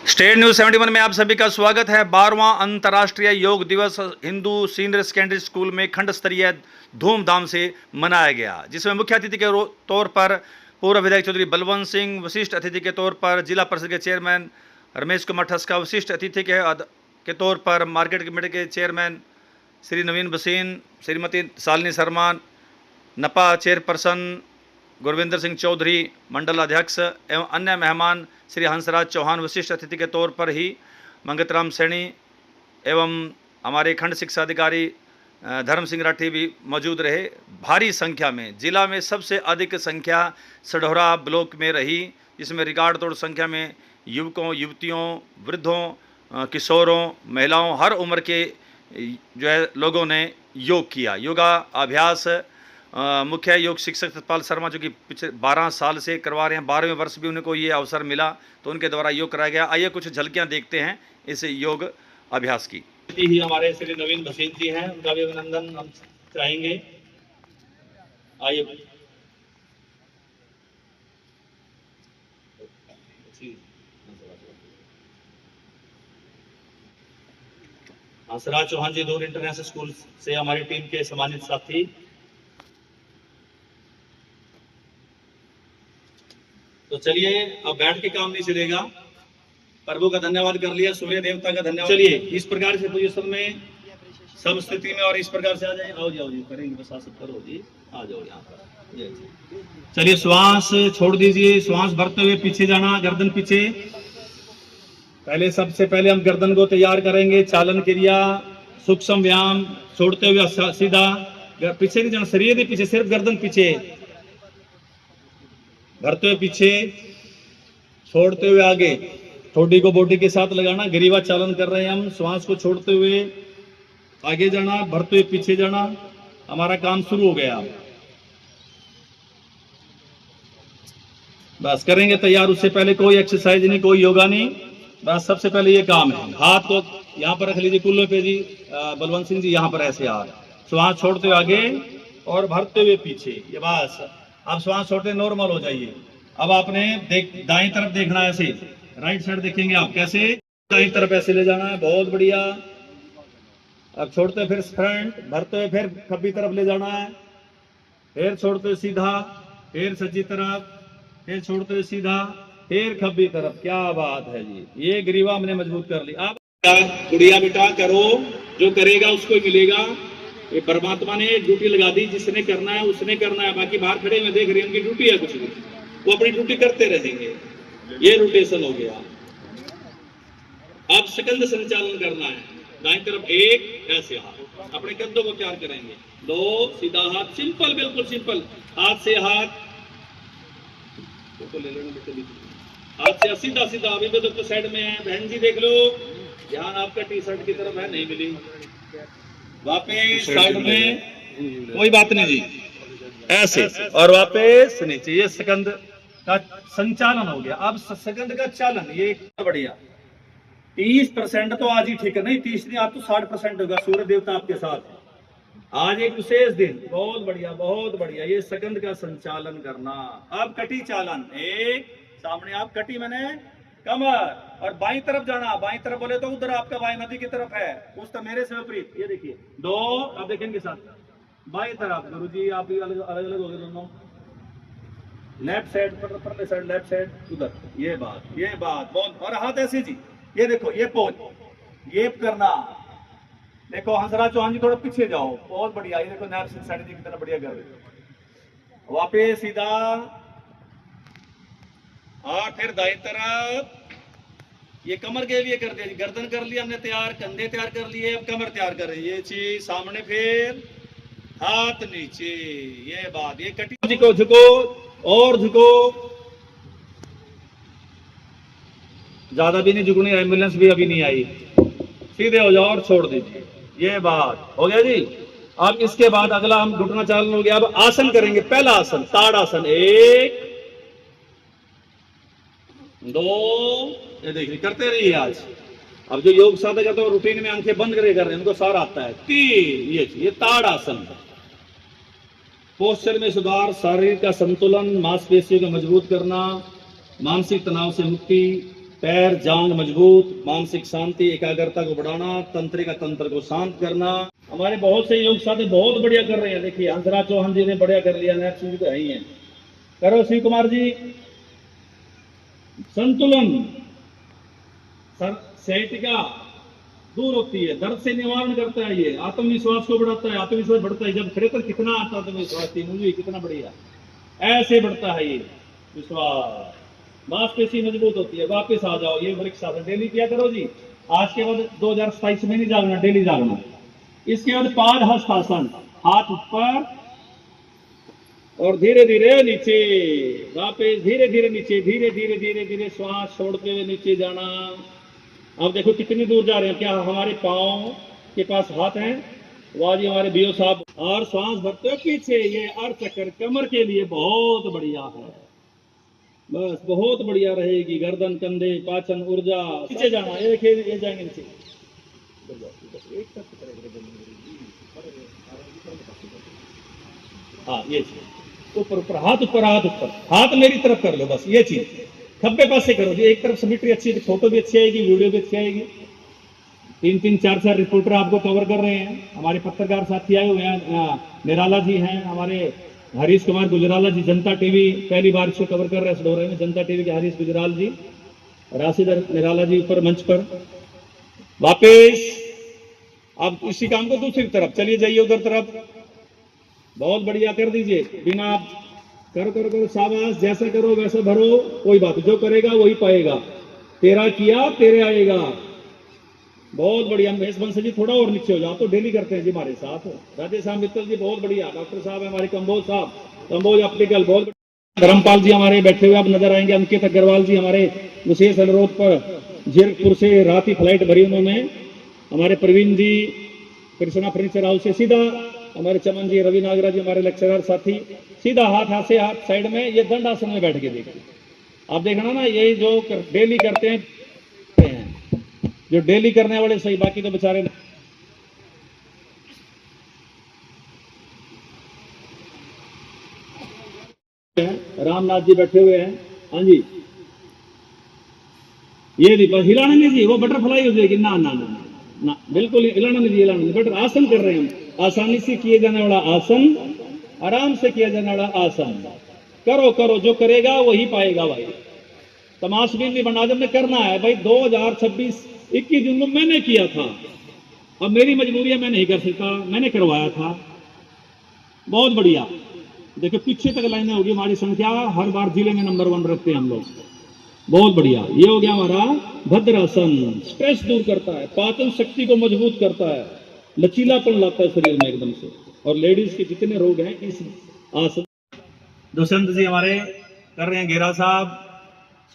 State news 71 में आप सभी का स्वागत है। 12वां अंतर्राष्ट्रीय योग दिवस हिंदू सीनियर सेकेंडरी स्कूल में खंड स्तरीय धूमधाम से मनाया गया, जिसमें मुख्य अतिथि के तौर पर पूर्व विधायक चौधरी बलवंत सिंह, विशिष्ट अतिथि के तौर पर जिला परिषद के चेयरमैन रमेश कुमार ठस्का, विशिष्ट अतिथि के तौर पर मार्केट कमेटी के चेयरमैन श्री नवीन बसीन, श्रीमती शालिनी शर्मा, नपा चेयरपर्सन गुरविंदर सिंह चौधरी, मंडल अध्यक्ष एवं अन्य मेहमान श्री हंसराज चौहान, विशिष्ट अतिथि के तौर पर ही मंगतराम सैनी एवं हमारे खंड शिक्षा अधिकारी धर्म सिंह राठी भी मौजूद रहे। भारी संख्या में, जिला में सबसे अधिक संख्या सढौरा ब्लॉक में रही, जिसमें रिकॉर्ड तोड़ संख्या में युवकों, युवतियों, वृद्धों, किशोरों, महिलाओं, हर उम्र के जो है लोगों ने योग किया। योगा अभ्यास मुख्य योग शिक्षक सतपाल शर्मा, जो कि पिछले 12 साल से करवा रहे हैं, 12वें वर्ष भी उनको ये अवसर मिला तो उनके द्वारा योग कराया गया। आइए कुछ झलकियां देखते हैं इस योग अभ्यास की। ही हमारे श्री नवीन बसीन जी हैं, उनका भी अभिनंदन हम चाहेंगे। आइए हंसराज चौहान जी, दूर इंटरनेशनल स्कूल से हमारी टीम के सम्मानित साथी। तो चलिए, अब बैठ के काम नहीं चलेगा। प्रभु का धन्यवाद कर लिया, सूर्य देवता का धन्यवाद। चलिए इस प्रकार से पोजीशन में, सब स्थिति में, और इस प्रकार से आ जाए। आओ जी, आओ जी, करेंगे बस, आसन करो जी, आ जाओ यहाँ पर। चलिए, श्वास छोड़ दीजिए, श्वास भरते हुए पीछे जाना, गर्दन पीछे। पहले सबसे पहले हम गर्दन को तैयार करेंगे। चालन क्रिया, सूक्ष्म व्यायाम, छोड़ते हुए सीधा, पीछे नहीं जाना, शरीर नहीं पीछे, सिर्फ गर्दन पीछे, भरते हुए पीछे, छोड़ते हुए आगे, ठोडी को बॉडी के साथ लगाना। ग्रीवा चालन कर रहे हैं हम, श्वास को छोड़ते हुए आगे जाना, भरते हुए पीछे जाना। हमारा काम शुरू हो गया। बस करेंगे तैयार, उससे पहले कोई एक्सरसाइज नहीं, कोई योगा नहीं, बस सबसे पहले ये काम है। हाथ को यहाँ पर रख लीजिए, कुल्ले पे जी, बलवंत सिंह जी यहाँ पर ऐसे हाथ, श्वास छोड़ते हुए आगे और भरते हुए पीछे। ये बस, अब श्वास छोड़ते नॉर्मल हो जाइए। अब आपने दाएं तरफ देखना है, ऐसे राइट साइड देखेंगे आप, कैसे दाएं तरफ ऐसे ले जाना है, बहुत बढ़िया। अब छोड़ते फिर फ्रंट, भरते हुए फिर खब्बी तरफ ले जाना है, फिर छोड़ते हुए सीधा, फिर सज्जी तरफ, फिर छोड़ते हुए सीधा, फिर खब्बी तरफ। क्या बात है जी, ये ग्रीवा हमने मजबूत कर ली। आप गुड़िया बेटा करो, जो करेगा उसको ही मिलेगा। ये परमात्मा ने ड्यूटी लगा दी, जिसने करना है उसने करना है। बाकी बाहर खड़े में देख रहे हैं, उनकी ड्यूटी है कुछ नहीं, वो अपनी ड्यूटी करते रहेंगे। ये रोटेशन हो गया। अब सेकंड संचालन करना है। दाएं तरफ एक, ऐसे हाथ, अपने कंधों को तैयार करेंगे, दो, सीधा हाथ, सिंपल, बिल्कुल सिंपल। हाथ से हाथ ले लेना, हाथ से सीधा सीधा। अभी तो साइड में है, बहन जी देख लो, ध्यान आपका टी शर्ट की तरफ है, नहीं मिली, वापस साइड में, कोई बात नहीं जी, ऐसे, और वापस नीचे। ये सेकंड का संचालन हो गया। अब सेकंड का चालन, ये बढ़िया। 30% तो आज ही ठीक है, नहीं 30 नहीं, आप तो 60% होगा। सूर्य देवता आपके साथ है, आज एक विशेष दिन, बहुत बढ़िया, बहुत बढ़िया। ये सेकंड का संचालन करना। अब कटी चालन, एक सामने आप, कटी मैंने कमर, और बाईं तरफ जाना। बाईं तरफ बोले तो उधर आपका बाईं नदी की तरफ है, उस तरफ मेरे से विपरीत। ये देखिए, दो, अब देखेंगे साथ, बाईं तरफ। गुरु जी आप भी अलग अलग हो गए दोनों, लेफ्ट साइड पर साइड, लेफ्ट साइड उधर। ये बात बहुत। और हाथ ऐसे जी, ये देखो, ये पोज, ये करना। देखो हंसराज चौहान जी, थोड़ा पीछे जाओ, बहुत बढ़िया। ये देखो नैब सिंह सैनी जी की तरह बढ़िया कर रहे। वापिस सीधा, और फिर दाएं तरफ। ये कमर के लिए कर दिया, गर्दन कर लिया हमने तैयार, कंधे तैयार कर लिए, अब कमर तैयार कर रही है। ये चीज सामने, फिर हाथ नीचे। ये बात, ये कटी जी को झुको और झुको, ज्यादा भी नहीं झुकनी, एम्बुलेंस भी अभी नहीं आई, सीधे हो जाओ और छोड़ दीजिए। ये बात हो गया जी। अब इसके बाद अगला हम घुटना चालन हो गया। अब आसन करेंगे। पहला आसन ताड़ासन, एक, दो, ये देखिए करते रहिए आज। अब जो योग साधक है तो रूटीन में आंखें बंद करके कर रहे हैं, उनको सारा आता है। तीन, ये ताड़ासन। पोस्चर में सुधार, शारीरिक का संतुलन, मांसपेशियों को मजबूत करना, मानसिक तनाव से मुक्ति, पैर जांग मजबूत, मानसिक शांति, एकाग्रता को बढ़ाना, तंत्रिका तंत्र को शांत करना। हमारे बहुत से योग साथी बहुत बढ़िया कर रहे हैं। देखिए हंसराज चौहान जी ने बढ़िया कर लिया, नैप सिंह तो है ही है। करो शिव कुमार जी। संतुलन, सैटिका दूर होती है, दर्द से निवारण करता है, ये आत्मविश्वास को बढ़ाता है, आत्मविश्वास बढ़ता है। जब खड़े पर कितना आता आत्मविश्वास, तीनों कितना बढ़िया ऐसे बढ़ता है ये विश्वास, मांसपेशी मजबूत होती है। वापस आ जाओ, ये वृक्ष आसन डेली किया करो जी। आज के बाद 2027 में नहीं जागना, डेली जागना। इसके बाद पाद हस्तासन, हाथ ऊपर और धीरे धीरे नीचे, वापस धीरे धीरे नीचे, धीरे धीरे धीरे धीरे श्वास छोड़ते हुए नीचे जाना। अब देखो कितनी दूर जा रहे हैं। क्या हमारे पांव के पास हाथ हैं? वाह जी हमारे बीओ साहब। और श्वास भरते हुए पीछे, ये अर्थ चक्कर कमर के लिए बहुत बढ़िया है। बस बहुत बढ़िया रहेगी। गर्दन, कंधे, पाचन, ऊर्जा, नीचे जाना। ये जाएंगे नीचे। हाँ ये चीज ऊपर ऊपर, हाथ ऊपर, हाथ ऊपर, हाथ मेरी तरफ कर लो बस। ये चीज खब्बे पास से करो जी। एक तरफ सिमेट्री अच्छी है, फोटो भी अच्छी आएगी, वीडियो भी अच्छी आएगी। 3-3, 4-4 रिपोर्टर आपको कवर कर रहे हैं। हमारे पत्रकार साथी आए हुए हैं, निराला जी हैं, हमारे हरीश कुमार गुजराला जी, जनता टीवी पहली बार इसको कवर कर रहे हैं सडोरे में। जनता टीवी के हरीश गुजराल जी, राशिदर निराला जी ऊपर मंच पर। वापिस अब इसी काम को दूसरी तरफ चलिए जाइए, उधर तरफ। बहुत बढ़िया कर दीजिए। बिना करो करो करो, शाबाश। जैसा करो वैसा भरो, कोई बात, जो करेगा वही पाएगा। तेरा किया तेरे आएगा। बहुत बढ़िया। महेश बंसल जी थोड़ा और नीचे हो जाओ, तो डेली करते हैं जी हमारे साथ। राजेश मित्तल जी बहुत बढ़िया। डॉक्टर साहब है हमारे, कंबोज साहब, कंबोज ऑप्टिकल बहुत बढ़िया। धर्मपाल जी हमारे बैठे हुए आप नजर आएंगे। अंकित अग्रवाल जी हमारे विशेष अनुरोध पर जीरकपुर से रात की फ्लाइट भरी उन्होंने। हमारे प्रवीण जी कृष्णा फर्नीचर हाउस से सीधा। हमारे चमन जी, रवि नागरा जी हमारे लेक्चरर साथी। सीधा हाथ से हाथ साइड में, ये दंड आसन में बैठ के देखिए। आप देखना ना, ये जो डेली करते हैं, जो डेली करने वाले सही, बाकी तो बेचारे। रामनाथ जी बैठे हुए हैं। हाँ जी, ये नहीं, बस हिलाना नहीं जी, वो बटरफ्लाई हो जाएगी। ना ना ना ना, बिल्कुल हिलाना नहीं जी, हिलाना नहीं। बट आसन कर रहे हैं हम, आसानी से किए जाने वाला आसन, आराम से किया जाने वाला आसन। करो करो, जो करेगा वही पाएगा भाई। तमाशबीन भी बनाजम में करना है भाई। 2026 21 जून को मैंने किया था, अब मेरी मजबूरी है, मैं नहीं कर सकता, मैंने करवाया था। बहुत बढ़िया। देखिए पीछे तक लाइनें होगी हमारी संख्या, हर बार जिले में नंबर 1 रखते हैं हम लोग। बहुत बढ़िया। ये हो गया हमारा भद्रासन। स्ट्रेस दूर करता है, पाचन शक्ति को मजबूत करता है, लचीलापन लाता है शरीर में एकदम से। और लेडीज के जितने रोग हैं इस आसन। दुष्यंत जी हमारे कर रहे हैं, घेरा साहब,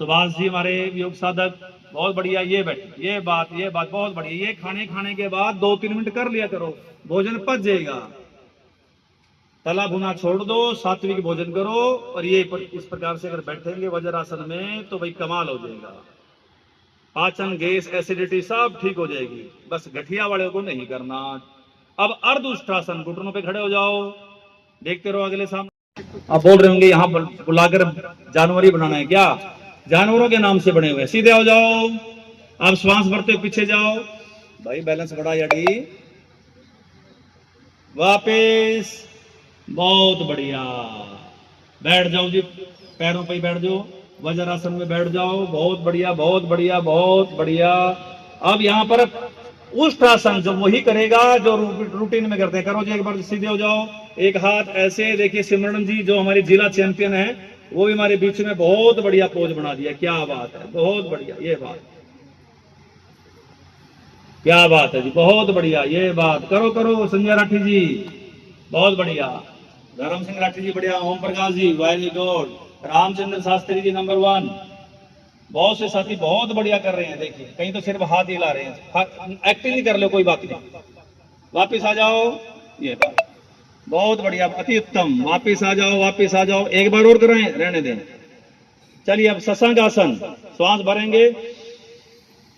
सुभाष जी हमारे योग साधक, बहुत बढ़िया। ये बैठ, ये बात बहुत बढ़िया। ये खाने के बाद 2-3 मिनट कर लिया करो, भोजन पच जाएगा। तला भुना छोड़ दो, सात्विक भोजन करो। और ये इस प्रकार से अगर बैठेंगे वज्रासन में तो भाई कमाल हो जाएगा। पाचन, गैस, एसिडिटी सब ठीक हो जाएगी। बस गठिया वाले को नहीं करना। अब अर्ध उष्ट्रासन, घुटनों पे खड़े हो जाओ, देखते रहो अगले सामने। आप बोल रहे होंगे यहाँ बुलाकर जानवर ही बनाना है क्या? जानवरों के नाम से बने हुए। सीधे हो जाओ। अब श्वास भरते पीछे जाओ भाई, बैलेंस बढ़ा याडी। वापिस, बहुत बढ़िया। बैठ जाओ जी, पैरों पे ही बैठ जाओ, वज्रासन में बैठ जाओ। बहुत बढ़िया, बहुत बढ़िया, बहुत बढ़िया। अब यहाँ पर उष्ट्रासन जो वही करेगा जो रूटीन में करते हैं। करो जी, एक बार सीधे हो जाओ। एक हाथ ऐसे, देखिए सिमरन जी जो हमारी जिला चैंपियन है, वो भी हमारे बीच में बहुत बढ़िया पोज बना दिया। क्या बात है, बहुत बढ़िया। ये बात, क्या बात है जी, बहुत बढ़िया। ये बात करो करो। संजय राठी जी बहुत बढ़िया, धर्म सिंह राठी जी बढ़िया, Om Prakash ji very good, Ramchandra Shastri ji number 1। बहुत से साथी बहुत बढ़िया कर रहे हैं। देखिए कहीं तो सिर्फ हाथ हिला रहे हैं, एक्टिंग नहीं कर लो, कोई बात नहीं। वापिस आ जाओ। ये बात बहुत बढ़िया, अति उत्तम। वापिस आ जाओ, वापिस आ जाओ। एक बार और कराएं, रहने दें। चलिए अब शशांक आसन, श्वास भरेंगे,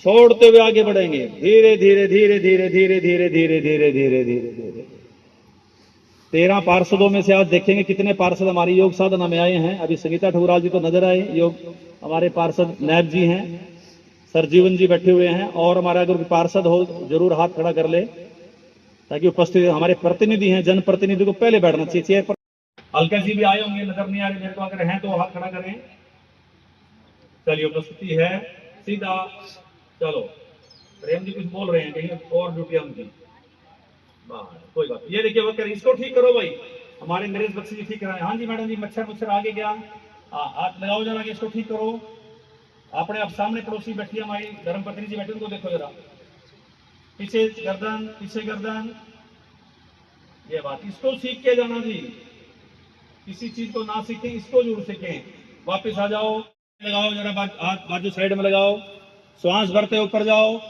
छोड़ते हुए आगे बढ़ेंगे। धीरे धीरे धीरे धीरे धीरे धीरे धीरे धीरे धीरे धीरे धीरे। 13 पार्षदों में से आज देखेंगे कितने पार्षद हमारी योग साधना में आए हैं। अभी संगीता ठकुराल जी तो नजर आए, योग हमारे पार्षद नायब जी हैं। सर जीवन जी बैठे हुए हैं, और हमारा अगर कोई पार्षद हो जरूर हाथ खड़ा कर ले, ताकि उपस्थित हमारे प्रतिनिधि हैं, जनप्रतिनिधि को पहले बैठना चाहिए चेयर पर। अलका जी भी आए होंगे, नजर नहीं आ रहे मेरे को, अगर हैं तो हाथ खड़ा करें। चलिए उपस्थिति है सीधा। चलो प्रेम जी कुछ बोल रहे हैं, कहीं और ड्यूटी उनकी, कोई बात। ये देखिए वो इसको ठीक करो भाई, हमारे नरेश बख्शी जी ठीक कराए। हाँ जी मैडम जी, मच्छर मच्छर आगे गया, हाथ लगाओ जरा, इसको ठीक करो। अपने आप सामने पड़ोसी बैठी है हमारी धर्म पत्नी जी बैठी, उनको देखो जरा, पीछे गर्दन, पीछे गर्दन, ये बात। इसको सीख के जाना जी, किसी चीज को ना सीखें, इसको जरूर सीखें। वापस आ जाओ, लगाओ जरा, हाथ बाजू साइड में लगाओ, श्वास भरते ऊपर जाओ।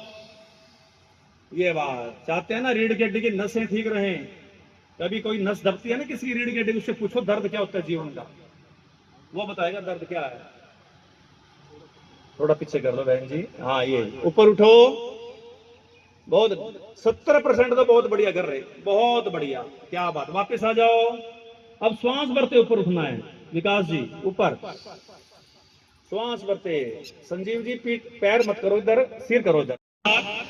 ये बात चाहते हैं ना, रीढ़ की हड्डी की नसें ठीक रहें। कभी कोई नस दबती है ना किसी रीढ़ की हड्डी, उससे पूछो दर्द क्या होता है जीवन का, वो बताएगा दर्द क्या है। थोड़ा पीछे कर लो बहन जी, हाँ ये ऊपर उठो, बहुत 70% तो बहुत बढ़िया कर रहे, बहुत बढ़िया, क्या बात। वापस आ जाओ, अब श्वास भरते ऊपर उठना है। विकास जी ऊपर श्वास भरते। संजीव जी पीठ पैर मत करो इधर, सिर करो इधर,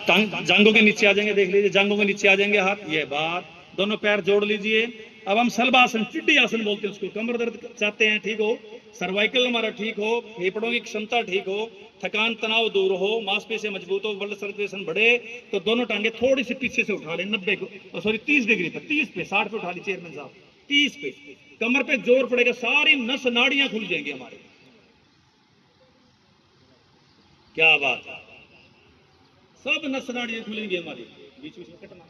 जांघों के नीचे आ जाएंगे, देख लीजिए जांघों के नीचे आ जाएंगे हाथ, ये बात। दोनों पैर जोड़ लीजिए। अब हम सलबासन, टिड्डी आसन बोलते हैं उसको। कमर दर्द चाहते हैं ठीक हो, सर्वाइकल हमारा ठीक हो, फेफड़ों की क्षमता ठीक हो, थकान तनाव दूर हो, मांसपेशियां मजबूत हो, ब्लड सर्कुलेशन बढ़े, तो दोनों टांगे थोड़ी सी पीछे से उठा लें, 90 को सॉरी 30 डिग्री पे, 30 पे, 60 पे उठा ली चेयरमैन साहब, 30 पे। कमर पे जोर पड़ेगा, सारी नस नाड़ियां खुल जाएंगी हमारे, क्या बात है, सब नस नाड़ियां खुलेंगी हमारी। बीच बीच में कटना,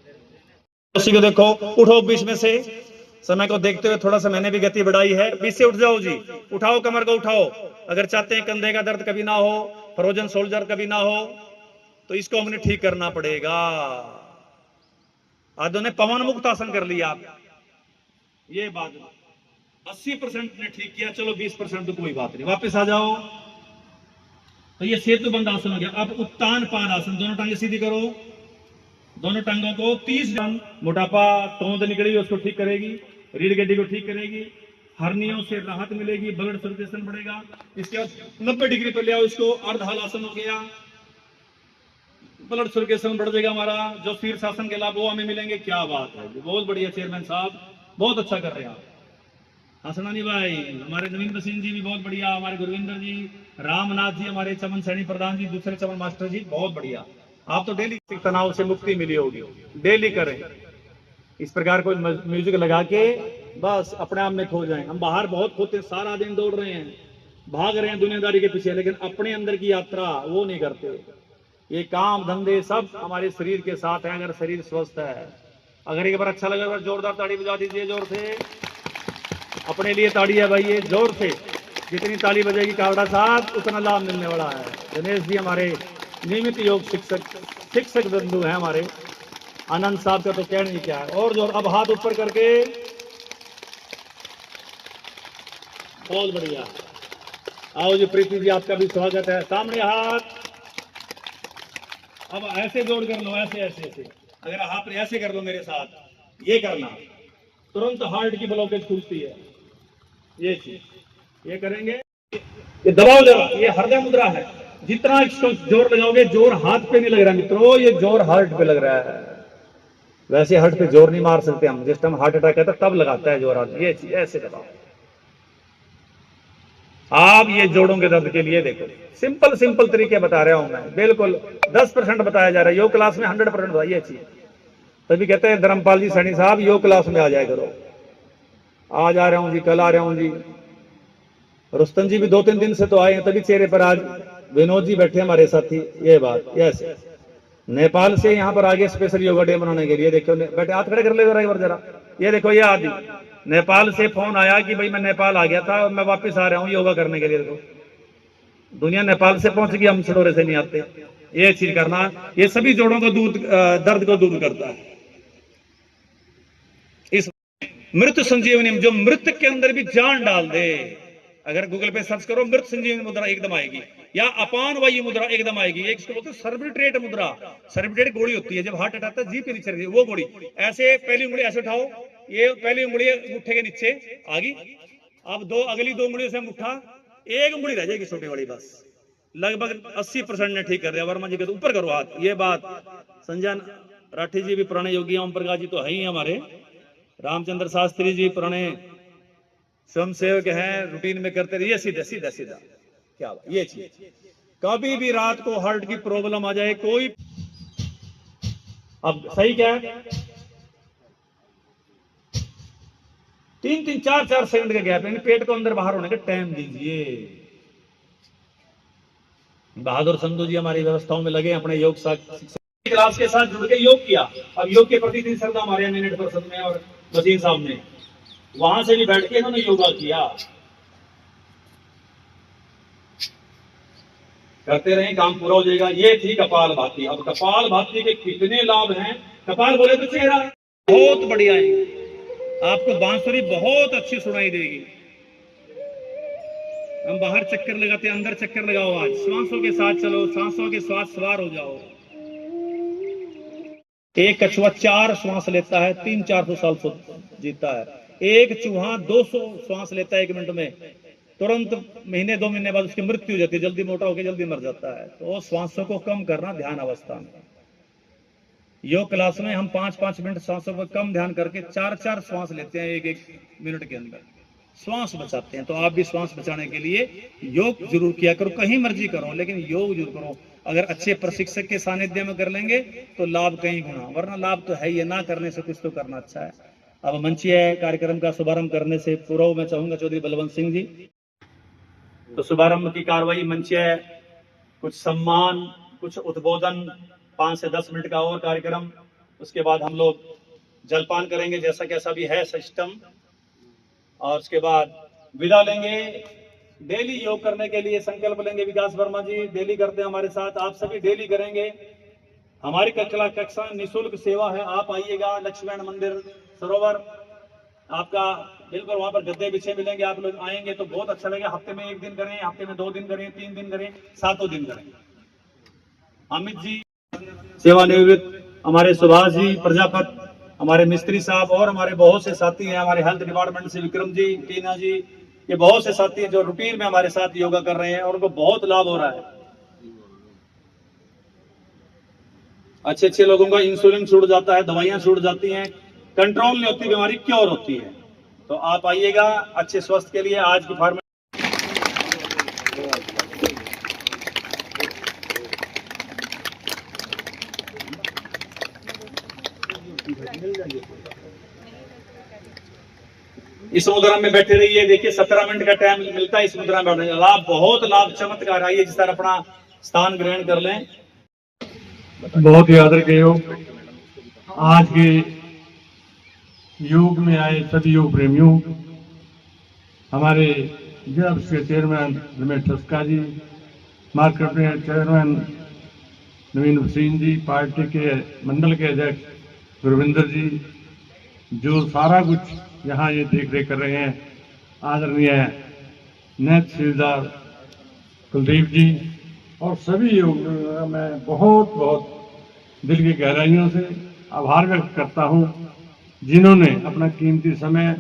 उसी को देखो, उठो बीच में से, समय को देखते हुए थोड़ा सा मैंने भी गति बढ़ाई है, बीच से उठ जाओ जी, उठाओ कमर को उठाओ। अगर चाहते हैं कंधे का दर्द कभी ना हो, फ्रोजन शोल्डर कभी ना हो, तो इसको हमने ठीक करना पड़ेगा। आधों ने पवन मुक्त आसन कर लिया, ये बात 80% ने ठीक किया, चलो 20% तो कोई बात नहीं। वापस आ जाओ, तो ये सेतु बंद आसन हो गया। अब उत्तान पाद आसन, दोनों टांगे सीधी करो, दोनों टांगों को 30 दिन। मोटापा तोंद निकली उसको ठीक करेगी, रीढ़ की हड्डी को ठीक करेगी, हर्नियों से राहत मिलेगी, ब्लड सर्कुलेशन बढ़ेगा। इसके बाद 90 डिग्री पर ले आओ इसको, अर्ध हल आसन हो गया, ब्लड सर्कुलेशन बढ़ जाएगा हमारा। जो शीर्षासन के लाभ वो हमें मिलेंगे, क्या बात है, बहुत बढ़िया चेयरमैन साहब, बहुत अच्छा कर रहे हैं आप। हसनानी भाई, हमारे नवीन बसीन जी भी बहुत बढ़िया, हमारे गुरविंदर जी, रामनाथ जी, हमारे चमन सैनी प्रधान जी, दूसरे चमन मास्टर जी, बहुत बढ़िया। आप तो डेली तनाव से मुक्ति मिली होगी, डेली करें इस प्रकार कोई म्यूजिक लगा के, बस अपने आप में खो जाएं। हम बाहर बहुत खोते हैं, सारा दिन दौड़ रहे हैं, भाग रहे हैं दुनियादारी के पीछे, लेकिन अपने अंदर की यात्रा वो नहीं करते। ये काम धंधे सब हमारे शरीर के साथ है। अगर शरीर स्वस्थ है, अगर एक बार अच्छा लगा तो जोरदार ताड़ी बजा दीजिए, जोर से। अपने लिए ताड़ी है भाई, ये जोर से, जितनी ताली बजेगी कावड़ा साहब उतना लाभ मिलने वाला है। दिनेश जी हमारे नियमित योग शिक्षक बंधु हैं हमारे, आनंद साहब का तो कहने क्या है। और जोर, अब हाथ ऊपर करके, बहुत बढ़िया। आओ जी प्रीति जी, आपका भी स्वागत है। सामने हाथ, अब ऐसे जोड़ कर लो, ऐसे ऐसे ऐसे, अगर आप ऐसे कर लो मेरे साथ, ये करना, तुरंत हार्ट की ब्लॉकेज खुलती है। ये चीज ये करेंगे, ये दबाओ जरा, ये हृदय मुद्रा है। जितना इसको जोर लगाओगे, जोर हाथ पे नहीं लग रहा मित्रों, ये जोर हार्ट पे लग रहा है। वैसे हार्ट पे जोर नहीं मार सकते हम, जिस टाइम हार्ट अटैक आता है तब लगाता है जोर हार्ट। ये चीज ऐसे दबाओ आप, ये जोड़ों के दर्द के लिए देखो, सिंपल सिंपल तरीके बता रहा हूं मैं, बिल्कुल 10% बताया जा रहा है, योग क्लास में 100% बताइए। ये चीज तभी कहते हैं धर्मपाल जी सैनी साहब, योग क्लास में आ जाया करो। आज आ रहा हूं जी, कल आ रहा हूं जी। रुस्तम जी भी 2-3 दिन से तो आए हैं, तभी चेहरे पर आज विनोद जी बैठे हमारे साथी। ये बात यस, नेपाल से यहाँ पर आगे स्पेशल योगा डे मनाने के लिए। देखो बैठे, हाथ खड़े कर ले जरा। ये देखो, ये आदि नेपाल से फोन आया कि भाई मैं नेपाल आ गया था और मैं वापस आ रहा हूँ योगा करने के लिए। देखो दुनिया नेपाल से पहुंच गई, हम छड़ोरे से नहीं आते। ये चीज करना, ये सभी जोड़ों को दर्द को दूर करता है। इस मृत संजीवनी, जो मृत के अंदर भी जान डाल दे, अगर गूगल पे सर्च करो मृत संजीवनी मुद्रा एकदम आएगी, या अपान वायु मुद्रा एकदम आएगी। एक इसको बोलते हैं सर्बिट्रेट मुद्रा। सर्बिट्रेट गोली होती है, जब हार्ट अटैक आता है जीभ के नीचे रखी, वो गोली। ऐसे पहली उंगली ऐसे उठाओ, ये पहली उंगली मुट्ठे के नीचे आ गई। अब अगली 2 उंगलियों से हम उठा, एक उंगली रह जाएगी छोटी वाली, बस लगभग 80% ने ठीक कर दिया। वर्मा जी कहते ऊपर करो हाथ। ये बात संजय राठी जी भी पुराने योगी, ओम प्रकाश जी तो है ही हमारे, रामचंद्र शास्त्री जी पुराने स्वयं सेवक हैं, रूटीन में करते रहिए सीधा सीधा सीधा। क्या बात, ये चीज कभी भी रात को हार्ट की प्रॉब्लम आ जाए कोई, अब सही क्या है, 3-3 4-4 सेकंड का गैप है, पेट को अंदर बाहर होने का टाइम दीजिए। बहादुर संधू जी हमारी व्यवस्थाओं में लगे, अपने योग क्लास के साथ जुड़ के योग किया। अब योग के प्रति इतनी श्रद्धा हमारे यहाँ मिनट परिषद में और वसीम साहब ने, वहां से भी बैठ के इन्होंने योगा किया। करते रहे, काम पूरा हो जाएगा। ये थी कपालभाति। अब कपालभाति के कितने लाभ हैं? कपाल बोले तो चेहरा बहुत बढ़िया है, आपको बांसुरी बहुत अच्छी सुनाई देगी। हम बाहर चक्कर लगाते हैं, अंदर चक्कर लगाओ। आज सांसों के साथ चलो, सांसों के साथ सवार हो जाओ। एक कछुआ 4 श्वास लेता है, 300-400 साल जीता है। एक चूहा 200 श्वास लेता है 1 मिनट में, तुरंत महीने 2 महीने बाद उसकी मृत्यु हो जाती है, जल्दी मोटा होकर जल्दी मर जाता है। तो श्वासों को कम करना ध्यान अवस्था में। योग क्लास में हम 5-5 मिनट श्वासों पर कम ध्यान करके 4-4 श्वास लेते हैं 1-1 मिनट के अंदर, श्वास बचाते हैं। तो आप भी श्वास बचाने के लिए योग जरूर किया करो, कहीं मर्जी करो लेकिन योग जरूर करो। अगर अच्छे प्रशिक्षक के सानिध्य में कर लेंगे तो लाभ कहीं गुना, वरना लाभ तो है ही, ना करने से कुछ तो करना अच्छा है। अब मंचीय कार्यक्रम का शुभारंभ करने से पूर्व मैं चाहूंगा चौधरी बलवंत सिंह जी, तो शुभारंभ की कार्रवाई मंचीय, कुछ सम्मान, कुछ उद्बोधन, 5 से 10 मिनट का और कार्यक्रम, उसके बाद हम लोग जलपान करेंगे जैसा कैसा भी है सिस्टम, और उसके बाद विदा लेंगे। डेली योग करने के लिए संकल्प लेंगे। विकास वर्मा जी डेली करते हैं हमारे साथ, आप सभी डेली करेंगे। हमारी कक्षा निःशुल्क सेवा है, आप आइएगा। लक्ष्मण मंदिर सरोवर आपका बिल्कुल वहां पर गद्दे बिछे मिलेंगे। आप लोग आएंगे तो बहुत अच्छा लगेगा। हफ्ते में 1 दिन करें, हफ्ते में 2 दिन करें, 3 दिन करें, 7 दिन करें। अमित जी सेवानिवृत्त, हमारे सुभाष जी प्रजापत, हमारे मिस्त्री साहब, और हमारे बहुत से साथी हैं हमारे हेल्थ डिपार्टमेंट से, विक्रम जी, टीना जी, ये बहुत से साथी हैं जो रूटीन में हमारे साथ योगा कर रहे हैं और उनको बहुत लाभ हो रहा है। अच्छे अच्छे लोगों का इंसुलिन छूट जाता है, दवाइयां छूट जाती हैं, कंट्रोल नहीं होती, बीमारी क्योर होती है। तो आप आइएगा अच्छे स्वास्थ्य के लिए। आज की फॉर्मेट इस मुद्रा में बैठे रहिए। देखिए 17 मिनट का टाइम मिलता है इस मुद्रा में बैठने। लाभ, बहुत लाभ, चमत्कार। आइए जिस तरह अपना स्थान ग्रहण कर लें। बहुत ही आदर के योग, आज के योग में आए सभी योग प्रेमियों, हमारे जिला के चेयरमैन रमेश ठस्का जी, मार्केट में चेयरमैन नवीन सिंह जी, पार्टी के मंडल के अध्यक्ष गुरविंदर जी, जो सारा कुछ यहाँ ये देख रेख कर रहे हैं, आदरणीय नैत सीलदार कुलदीप जी, और सभी योग मैं बहुत बहुत दिल की गहराइयों से आभार व्यक्त करता हूँ, जिन्होंने अपना कीमती समय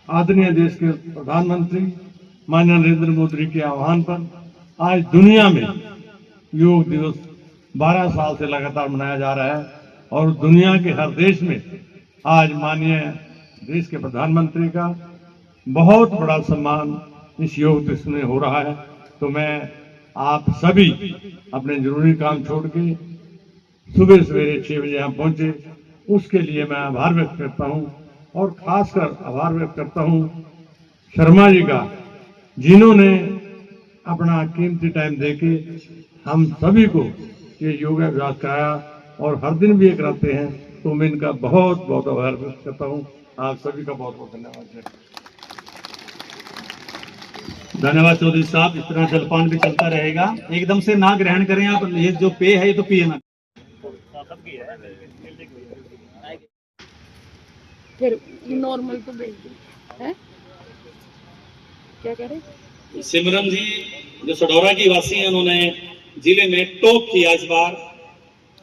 आदरणीय देश के प्रधानमंत्री माननीय नरेंद्र मोदी के आह्वान पर आज दुनिया में योग दिवस 12 साल से लगातार मनाया जा रहा है, और दुनिया के हर देश में आज माननीय देश के प्रधानमंत्री का बहुत बड़ा सम्मान इस योग दिवस में हो रहा है। तो मैं आप सभी अपने जरूरी काम छोड़ के सुबह सवेरे 6 बजे यहाँ पहुंचे, उसके लिए मैं आभार व्यक्त करता हूं, और खासकर आभार व्यक्त करता हूं शर्मा जी का, जिन्होंने अपना कीमती टाइम देके हम सभी को ये योगाभ्यास कराया, और हर दिन भी ये कराते हैं। तो मैं इनका बहुत बहुत आभार व्यक्त करता हूँ। आप सभी का बहुत बहुत धन्यवाद। धन्यवाद चौधरी साहब। इस तरह जलपान भी चलता रहेगा। एकदम से ना ग्रहण करें आप, ये जो पेय है ये तो पिए ना। फिर नॉर्मल तो भेज दो है, क्या करें। सिमरन जी जो सडौरा की वासी हैं, उन्होंने जिले में टॉप किया इस बार,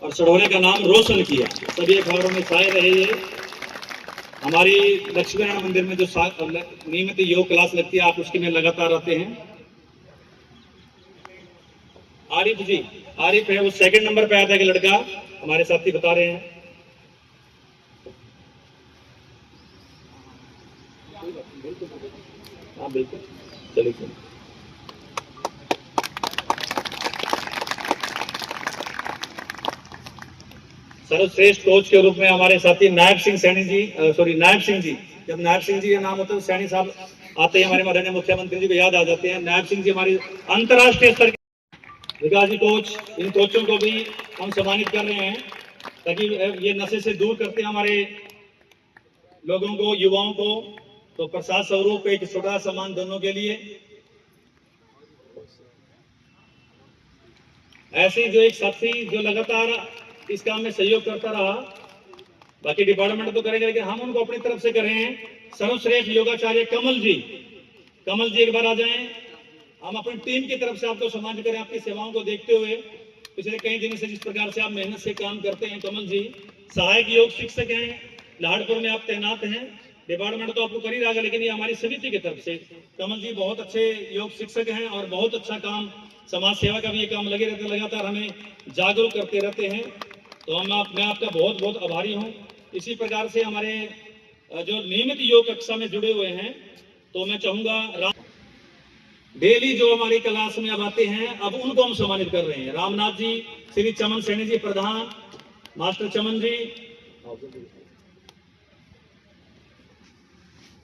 और सडौरे का नाम रोशन किया। सभी अखबारों में छाए रहे। ये हमारी लक्ष्मी नारायण मंदिर में जो नियमित योग क्लास लगती है, आप उसके में लगातार आते हैं। आरिफ जी, आरिफ है, वो सेकंड नंबर पे आया था कि लड़का, हमारे साथी बता रहे हैं। हाँ बिल्कुल, चलिए। सर्वश्रेष्ठ कोच के रूप में हमारे साथी नायब सिंह सैनी जी, नायब सिंह जी, जब नायब सिंह जी का नाम होता है तो सैनी साहब आते ही हमारे माननीय मुख्यमंत्री जी को याद आ जाते हैं। नायब सिंह जी हमारे अंतर्राष्ट्रीय स्तर के विकास जी कोच, इन कोचों को भी हम सम्मानित कर रहे हैं ताकि ये नशे से दूर करते हैं हमारे लोगों को, युवाओं को। तो प्रसाद स्वरूप एक छोटा सम्मान दोनों के लिए। ऐसे जो एक साथी जो लगातार इस काम में सहयोग करता रहा, बाकी डिपार्टमेंट तो करेंगे लेकिन हम उनको अपनी तरफ से कर रहे हैं। सर्वश्रेष्ठ योगाचार्य कमल जी, कमल जी एक बार आ जाएं। हम अपनी टीम की तरफ से आपको सम्मानित करें आपकी सेवाओं को देखते हुए। पिछले कई दिनों से जिस प्रकार से आप मेहनत से काम करते हैं, कमल जी सहायक योग शिक्षक हैं, लाहौर में आप तैनात हैं। डिपार्टमेंट तो आपको कर ही रहा है, लेकिन ये हमारी समिति की तरफ से कमल जी बहुत अच्छे योग शिक्षक हैं और बहुत अच्छा काम, समाज सेवा का भी ये काम लगे रहते, लगातार हमें जागरूक करते रहते हैं। तो मैं आपका बहुत बहुत आभारी हूँ। इसी प्रकार से हमारे जो नियमित योग कक्षा में जुड़े हुए हैं, तो मैं चाहूंगा डेली जो हमारी क्लास में अब आते हैं, अब उनको हम सम्मानित कर रहे हैं। रामनाथ जी, श्री चमन सैनी जी प्रधान, मास्टर चमन जी,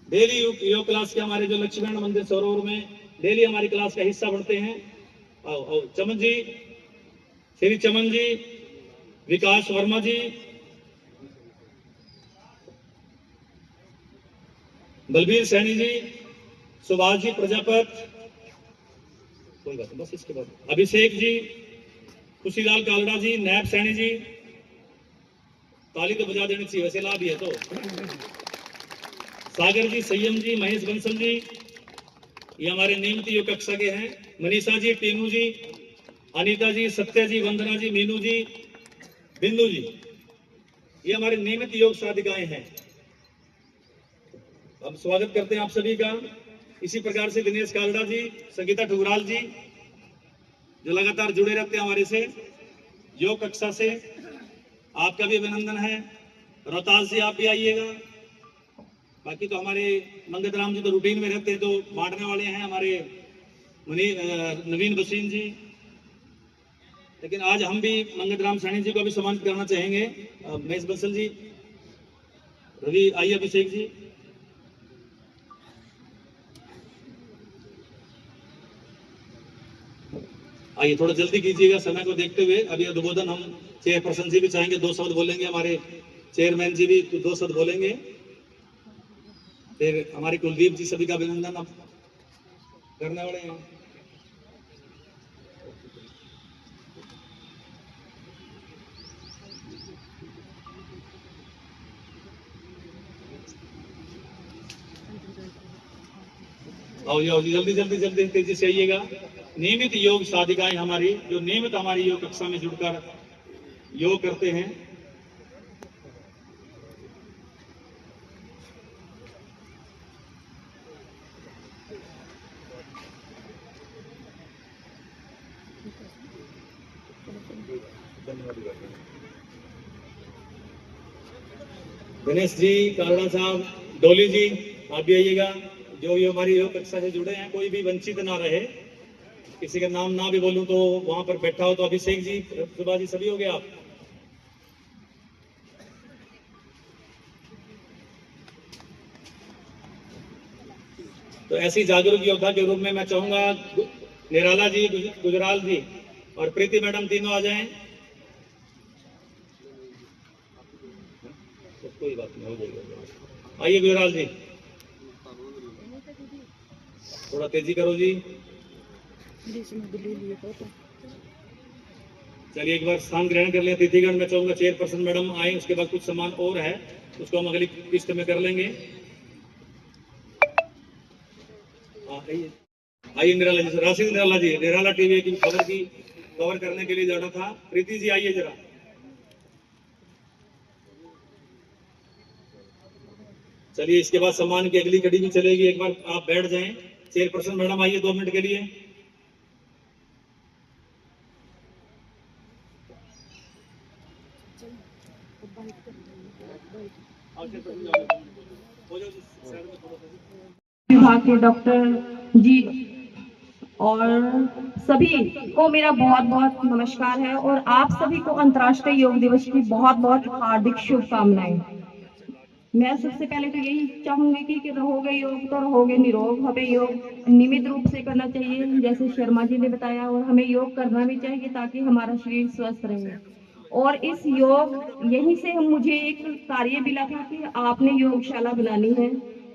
डेली योग क्लास के हमारे जो लक्ष्मीनारायण मंदिर सरोवर में डेली हमारी क्लास का हिस्सा बनते हैं। आओ चमन जी, श्री चमन जी, विकास वर्मा जी, बलबीर सैनी जी, सुभाष जी प्रजापत, कोई बात नहीं, बस इसके बाद अभिषेक जी, खुशीलाल कालड़ा जी, नैब सैनी जी, ताली तो बजा देनी चाहिए, वैसे लाभ ही है तो। सागर जी, संयम जी, महेश बंसल जी, ये हमारे नियमित योग कक्षा के हैं। मनीषा जी, टीनू जी, अनीता जी, सत्या जी, वंदना जी, मीनू जी, बिंदु जी, ये हमारे नियमित योग साधिकाएं हैं। अब स्वागत करते हैं आप सभी का। इसी प्रकार से दिनेश कालड़ा जी, संगीता ठुकराल जी, जो लगातार जुड़े रहते हैं हमारे से योग कक्षा से, आपका भी अभिनंदन है। रोहतास जी, आप भी आइएगा। बाकी तो हमारे मंगत राम जी तो रूटीन में रहते हैं, तो बांटने वाले हैं हमारे नवीन बसीन जी। लेकिन आज हम भी मंगत राम सैनी जी को भी सम्मानित करना चाहेंगे। महेश बंसल जी, रवि, आइए अभिषेक जी। आइए, थोड़ा जल्दी कीजिएगा समय को देखते हुए। अभी उद्बोधन हम चेयरपर्सन जी भी चाहेंगे, 2 शब्द बोलेंगे, हमारे चेयरमैन जी भी 2 शब्द बोलेंगे, फिर हमारे कुलदीप जी, सभी का अभिनंदन अब करने वाले हैं। आओ जल्दी जल्दी जल्दी तेजी से आइएगा। नियमित योग साधिकाएं हमारी, जो नियमित हमारी योग कक्षा में जुड़कर योग करते हैं। दिनेश जी, कालड़ा साहब, डोली जी, आप भी आइएगा। जो ये हमारी योग कक्षा से जुड़े हैं, कोई भी वंचित ना रहे। किसी का नाम ना भी बोलूं तो वहां पर बैठा हो तो अभिषेक जी, सुभा जी, सभी हो गए आप। तो ऐसी जागरूक योद्धा के रूप में मैं चाहूंगा निराला जी, गुजराल जी और प्रीति मैडम तीनों आ जाएं। कोई बात नहीं, हो जाएगा। आइए गुजराल जी, थोड़ा तेजी करो जी। चलिए एक बार स्थान ग्रहण कर लें अतिथिगण। मैं चाहूंगा चेयरपर्सन मैडम आए, उसके बाद कुछ सामान और है उसको हम अगली किस्त में कर लेंगे। आइए निराला जी, राशिद निराला जी, निराला टीवी की कवर करने के लिए जाना था। प्रीति जी आइए जरा। चलिए इसके बाद सम्मान की अगली कड़ी भी चलेगी। एक बार आप बैठ जाएं। चेयरपर्सन मैडम आइए 2 मिनट के लिए। बाइक कर बाइक विभाग के डॉक्टर जी और सभी को मेरा बहुत बहुत नमस्कार है और आप सभी को अंतर्राष्ट्रीय योग दिवस की बहुत बहुत हार्दिक शुभकामनाएं। मैं सबसे पहले तो यही चाहूंगी कि रहोगे योग तो रहोगे निरोग। हमें योग नियमित रूप से करना चाहिए जैसे शर्मा जी ने बताया, और हमें योग करना भी चाहिए ताकि हमारा शरीर स्वस्थ रहे। और इस योग यहीं से मुझे एक कार्य मिला था कि आपने योगशाला बनानी है,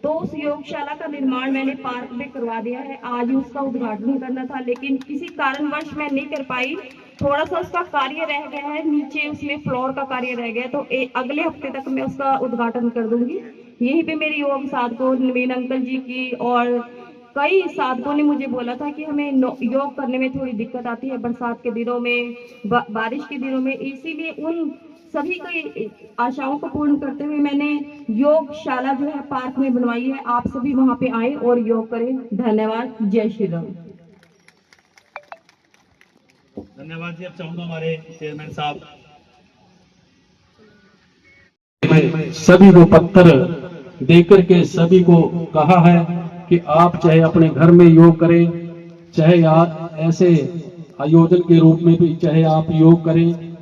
तो उस योगशाला का निर्माण मैंने पार्क में करवा दिया है। आज उसका उद्घाटन करना था लेकिन किसी कारणवश मैं नहीं कर पाई, थोड़ा सा उसका कार्य रह गया है, नीचे उसमें फ्लोर का कार्य रह गया, तो अगले हफ्ते तक मैं उसका उद्घाटन कर दूंगी। यहीं पे मेरे योग साधकों नवीन अंकल जी की और कई साधकों ने मुझे बोला था कि हमें योग करने में थोड़ी दिक्कत आती है बरसात के दिनों में, बारिश के दिनों में, इसीलिए उन सभी की आशाओं को पूर्ण करते हुए मैंने योगशाला जो है पार्क में बनवाई है। आप सभी वहां पे आए और योग करें। धन्यवाद। जय श्री राम। धन्यवाद जी। अब चाहूंगा हमारे चेयरमैन साहब। मैं सभी को पत्थर देकर के सभी को कहा है कि आप चाहे अपने घर में योग करें, चाहे आप ऐसे आयोजन के रूप में भी चाहे आप योग करें,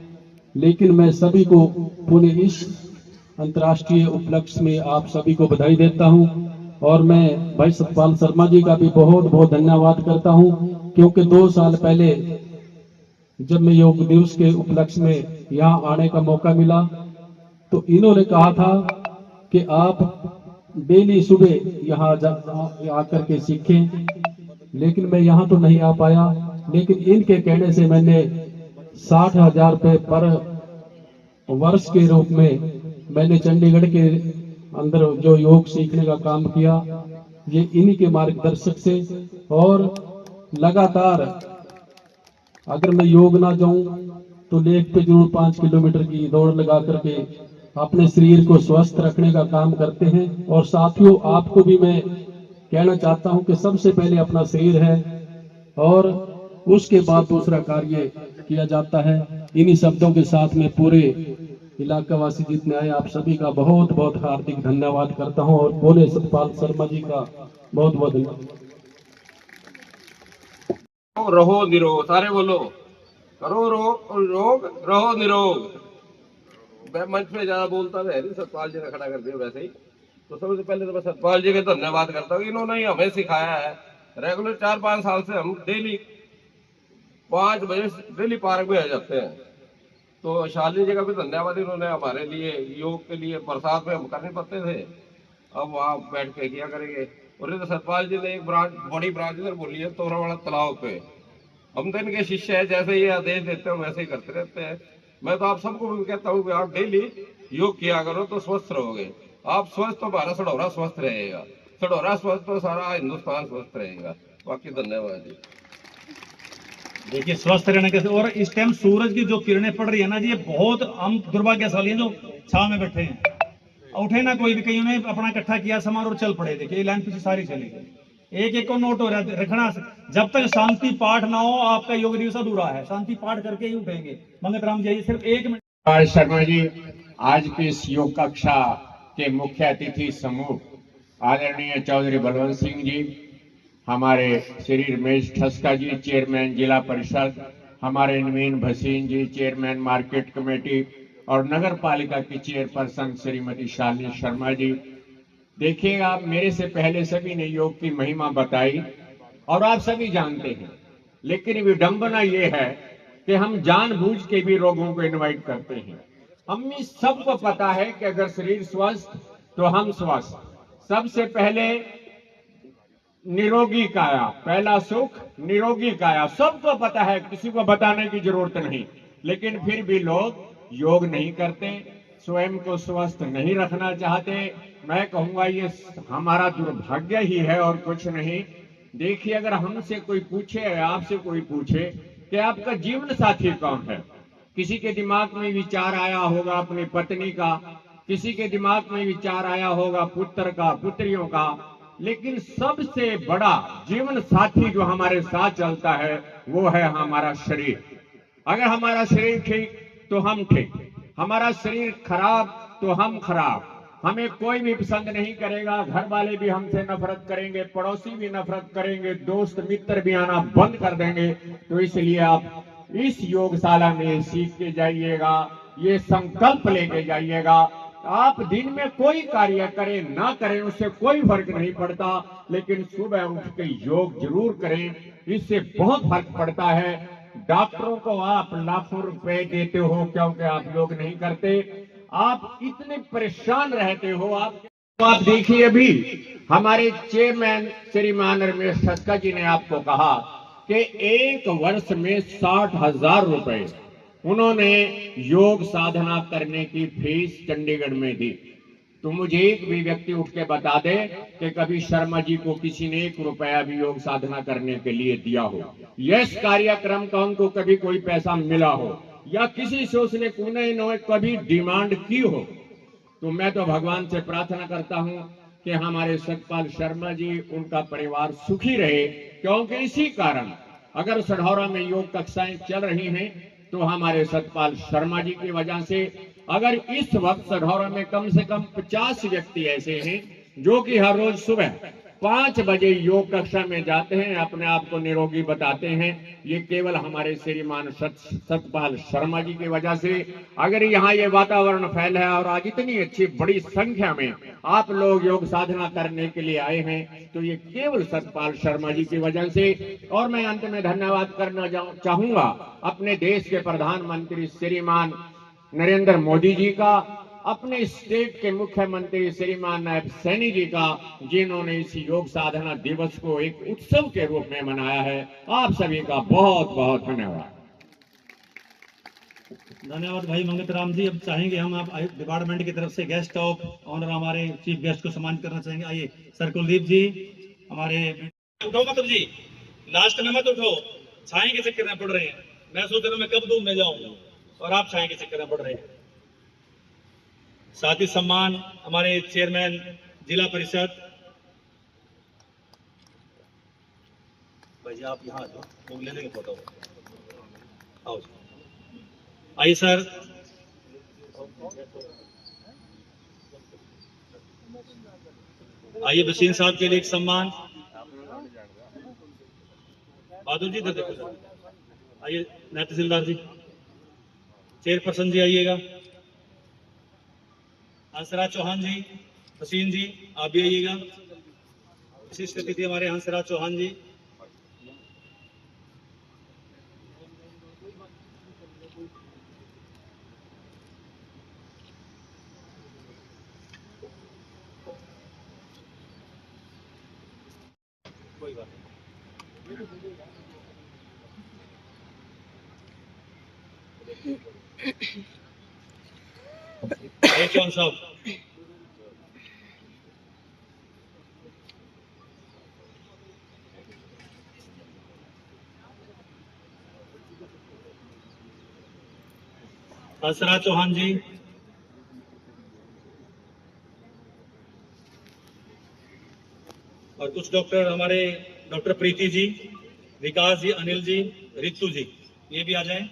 लेकिन मैं सभी को पुनः इस अंतर्राष्ट्रीय उपलक्ष्य में आप सभी को बधाई देता हूं। और मैं भाई सतपाल शर्मा जी का भी बहुत बहुत धन्यवाद करता हूं, क्योंकि 2 साल पहले जब मैं योग दिवस के उपलक्ष्य में यहाँ आने का मौका मिला तो इन्होंने कहा था कि आप डेली सुबह यहाँ आकर के सीखें, लेकिन मैं यहाँ तो नहीं आ पाया। लेकिन इनके कहने से मैंने 60,000 रुपये पर वर्ष के रूप में मैंने चंडीगढ़ के अंदर जो योग सीखने का काम किया, ये इन्हीं के मार्गदर्शक से। और लगातार अगर मैं योग ना जाऊं तो लेख पे जरूर 5 किलोमीटर की दौड़ लगा करके अपने शरीर को स्वस्थ रखने का काम करते हैं। और साथियों, आपको भी मैं कहना चाहता हूं कि सबसे पहले अपना शरीर है और उसके बाद दूसरा कार्य किया जाता है। इन्हीं शब्दों के साथ में पूरे इलाका वासी जितने आए आप सभी का बहुत बहुत हार्दिक धन्यवाद करता हूं और बोले सतपाल शर्मा जी का बहुत बहुत धन्यवाद। रहो निरोग, सारे बोलो, करो रोग रहो निरोग। मैं मंच पे ज्यादा बोलता है नहीं, सतपाल जी ने खड़ा कर दिया वैसे ही। तो सबसे पहले तो मैं सतपाल जी का धन्यवाद करता हूँ, इन्होंने ही हमें सिखाया है। रेगुलर 4-5 साल से हम डेली 5 बजे डेली पार्क में आ जाते हैं। तो शालिनी जी का भी धन्यवाद, इन्होंने हमारे लिए योग के लिए बरसात में हम कर नहीं पाते थे, अब वहाँ बैठ के किया करेंगे। और तो सतपाल जी ने एक ब्रांच, बड़ी ब्रांच इधर बोली है तोरावाड़ा तालाब पे। हम तो इनके शिष्य है, जैसे ये आदेश देते हो वैसे ही करते रहते हैं। मैं तो आप सबको भी कहता हूँ कि आप डेली योग किया करो तो स्वस्थ रहोगे। आप स्वस्थ तो हमारा सढौरा स्वस्थ रहेगा, सढौरा स्वस्थ तो सारा हिंदुस्तान स्वस्थ रहेगा। बाकी धन्यवाद जी। देखिए स्वस्थ रहने के, और इस टाइम सूरज की जो किरणें पड़ रही है ना जी, ये बहुत हम दुर्भाग्यशाली हैं जो छाव में बैठे हैं। उठे ना कोई भी, कहीं ने अपना इकट्ठा किया सामान और चल पड़े। देखिए लाइन पीछे सारी चली गई, एक एक को नोट हो रहा है रखना। जब तक शांति पाठ ना हो आपका योग दिवस अधूरा है। शांति पाठ करके ही उठेंगे। मंगत राम जी सिर्फ 1 मिनट। शर्मा जी, आज की इस योग कक्षा के मुख्य अतिथि समूह आदरणीय चौधरी बलवंत सिंह जी, हमारे श्री रमेश ठस्का जी चेयरमैन जिला परिषद, हमारे नवीन भसीन जी चेयरमैन मार्केट कमेटी और नगर पालिका की चेयरपर्सन श्रीमती शालिनी शर्मा जी। देखिएगा, मेरे से पहले सभी ने योग की महिमा बताई और आप सभी जानते हैं, लेकिन विडंबना ये है कि हम जानबूझ के भी लोगों को इनवाइट करते हैं। हम सबको पता है कि अगर शरीर स्वस्थ तो हम स्वस्थ। सबसे पहले निरोगी काया, पहला सुख निरोगी काया, सबको पता है, किसी को बताने की जरूरत नहीं। लेकिन फिर भी लोग योग नहीं करते, स्वयं को स्वस्थ नहीं रखना चाहते। मैं कहूंगा ये हमारा दुर्भाग्य ही है और कुछ नहीं। देखिए, अगर हमसे कोई पूछे, आपसे कोई पूछे कि आपका जीवन साथी कौन है, किसी के दिमाग में विचार आया होगा अपनी पत्नी का, किसी के दिमाग में विचार आया होगा पुत्र का, पुत्रियों का, लेकिन सबसे बड़ा जीवन साथी जो हमारे साथ चलता है वो है हमारा शरीर। अगर हमारा शरीर ठीक तो हम ठीक, हमारा शरीर खराब तो हम खराब, हमें कोई भी पसंद नहीं करेगा, घर वाले भी हमसे नफरत करेंगे, पड़ोसी भी नफरत करेंगे, दोस्त मित्र भी आना बंद कर देंगे। तो इसलिए आप इस योगशाला में सीख के जाइएगा, ये संकल्प लेके जाइएगा। आप दिन में कोई कार्य करें ना करें उससे कोई फर्क नहीं पड़ता, लेकिन सुबह उठ के योग जरूर करें, इससे बहुत फर्क पड़ता है। डॉक्टरों को आप लाखों रुपए देते हो क्योंकि आप योग नहीं करते, आप इतने परेशान रहते हो। आप देखिए, अभी हमारे चेयरमैन श्रीमान रमेश ठस्का जी ने आपको कहा कि 1 वर्ष में 60,000 रुपए उन्होंने योग साधना करने की फीस चंडीगढ़ में दी। तो मुझे एक भी व्यक्ति उठ के बता दे कि कभी शर्मा जी को किसी ने 1 रुपया भी योग साधना करने के लिए दिया हो, यश कार्यक्रम का उनको कभी कोई पैसा मिला हो, या किसी से उसने कोने न कभी डिमांड की हो। तो मैं तो भगवान से प्रार्थना करता हूं कि हमारे सतपाल शर्मा जी, उनका परिवार सुखी रहे, क्योंकि इसी कारण अगर सढौरा में योग कक्षाएं चल रही हैं तो हमारे सतपाल शर्मा जी की वजह से। अगर इस वक्त सढौरा में कम से कम 50 व्यक्ति ऐसे हैं जो कि हर रोज सुबह 5 बजे योग कक्षा में जाते हैं, अपने आप को निरोगी बताते हैं, ये केवल हमारे श्रीमान सतपाल शर्मा जी की वजह से। अगर यहाँ ये वातावरण फैला है और आज इतनी अच्छी बड़ी संख्या में आप लोग योग साधना करने के लिए आए हैं, तो ये केवल सतपाल शर्मा जी की वजह से। और मैं अंत में धन्यवाद करना चाहूंगा अपने देश के प्रधानमंत्री श्रीमान नरेंद्र मोदी जी का, अपने स्टेट के मुख्यमंत्री श्रीमान नायब सैनी जी का, जिन्होंने इस योग साधना दिवस को एक उत्सव के रूप में मनाया है। आप सभी का बहुत बहुत धन्यवाद। धन्यवाद भाई मंगत राम जी। अब चाहेंगे हम आप डिपार्टमेंट की तरफ से गेस्ट ऑफ ऑनर हमारे चीफ गेस्ट को सम्मानित करना चाहेंगे। आइए सर कुलदीप जी, हमारे उठो मतलब जी, लास्ट में मत उठो, छाए के चक्कर में पड़ रहे हैं। मैं सोच रहा हूं मैं कब दूं में जाऊं और आप छाए के चक्कर में पड़ रहे हैं। साथ ही सम्मान हमारे चेयरमैन जिला परिषद, भाई जी आप यहाँ आ जाओ, तो ले लेंगे फोटो। आओ आइए सर। आइए बशीर साहब के लिए एक सम्मान। बहादुर जी इधर देखो सर। आइए नायब तहसीलदार जी, चेयरपर्सन जी आइएगा। हंसराज चौहान जी, हसीन जी आप भी आइएगा। विशिष्ट अतिथि हमारे हंसराज चौहान जी। कोई बात नहीं। चौहान साहब, हंसराज चौहान जी, और कुछ डॉक्टर हमारे डॉक्टर प्रीति जी, विकास जी, अनिल जी, रितु जी, ये भी आ जाएं।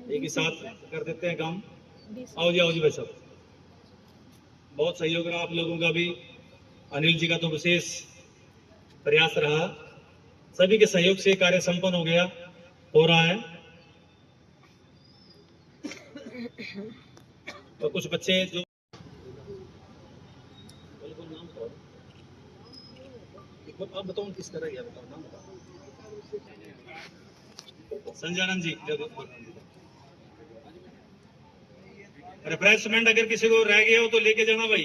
एक ही साथ कर देते हैं काम। आओ जी भाई साहब। बहुत सहयोग रहा आप लोगों का भी, अनिल जी का तो विशेष प्रयास रहा। सभी के सहयोग से कार्य संपन्न हो रहा है। और कुछ बच्चे जो आप बताओ किस तरह है, बताओ नाम बताओ। संजय जी, रिफ्रेशमेंट अगर किसी को रह गया हो तो लेके जाना भाई।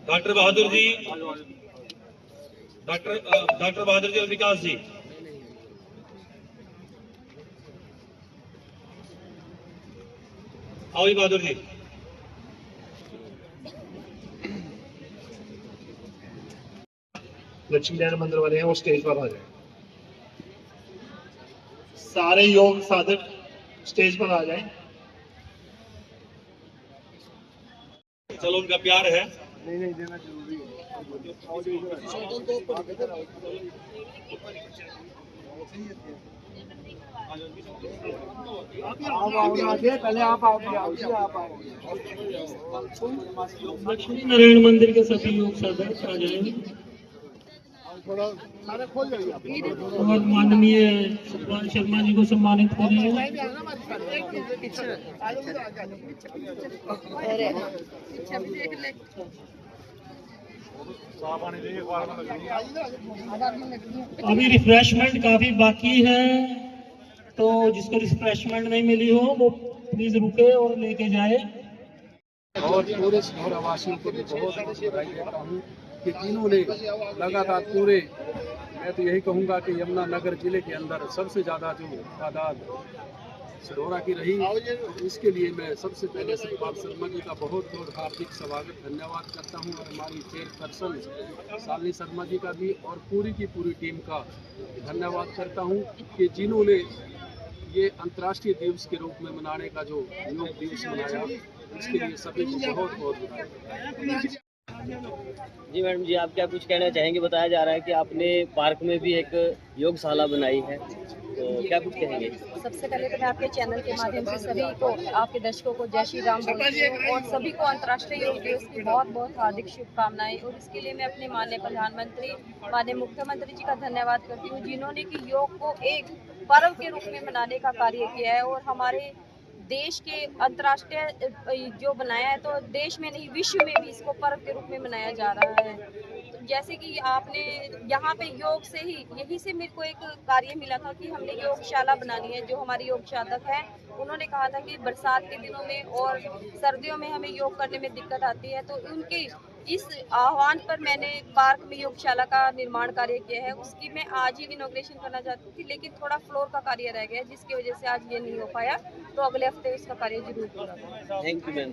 डॉक्टर बहादुर जी, डॉक्टर बहादुर जी और विकास जी। आओ जी बहादुर जी। लक्ष्मी नारायण मंदिर वाले हैं वो स्टेज पर आ जाए। सारे योग साधक स्टेज पर आ जाए। चलो उनका प्यार है। नहीं देना जरूरी है। लक्ष्मी नारायण मंदिर के सभी लोग सादर आ जाएंगे और माननीय सुभाष शर्मा जी को सम्मानित करेंगे। अरे पीछे भी देख ले। अभी रिफ्रेशमेंट काफी बाकी है, तो जिसको रिफ्रेशमेंट नहीं मिली हो वो प्लीज रुके और लेके जाए। और पूरे शहरवासियों को भी बहुत बधाई देता हूँ कि तीनों ने लगातार पूरे, मैं तो यही कहूँगा कि यमुनानगर जिले के अंदर सबसे ज़्यादा जो तादाद सिरौरा की रही, तो इसके लिए मैं सबसे पहले सतपाल शर्मा जी का बहुत बहुत हार्दिक स्वागत धन्यवाद करता हूँ और हमारी चेयरपर्सन शालिनी शर्मा जी का भी और पूरी की पूरी टीम का धन्यवाद करता हूँ कि जिन्होंने ये अंतर्राष्ट्रीय दिवस के रूप में मनाने का जो योग दिवस मनाया, इसके लिए सभी को बहुत बहुत बधाई। जी मैडम जी, आप क्या कुछ कहना चाहेंगे? बताया जा रहा है कि आपने पार्क में भी एक योगशाला बनाई है, तो क्या कुछ कहेंगे? सबसे पहले तो मैं आपके चैनल के माध्यम से सभी को, आपके दर्शकों को जय श्री राम बोलती हूँ और सभी को अंतर्राष्ट्रीय योग दिवस की बहुत बहुत हार्दिक शुभकामनाएं। और इसके लिए मैं अपने माननीय प्रधानमंत्री, माननीय मुख्यमंत्री जी का धन्यवाद करती हूँ, जिन्होंने कि योग को एक पर्व के रूप में मनाने का कार्य किया है और हमारे देश के अंतर्राष्ट्रीय जो बनाया है, तो देश में नहीं विश्व में भी इसको पर्व के रूप में मनाया जा रहा है। तो जैसे कि आपने यहाँ पे योग से ही, यहीं से मेरे को एक कार्य मिला था कि हमने योगशाला बनानी है। जो हमारे योग साधक हैं उन्होंने कहा था कि बरसात के दिनों में और सर्दियों में हमें योग करने में दिक्कत आती है, तो उनके इस आह्वान पर मैंने पार्क में योगशाला का निर्माण कार्य किया है। उसकी मैं आज ही इनॉग्रेशन करना चाहती थी, लेकिन थोड़ा फ्लोर का कार्य रह गया, जिसकी वजह से आज ये नहीं हो पाया, तो अगले हफ्ते इसका कार्य जरूर पूरा होगा। Thank you ma'am.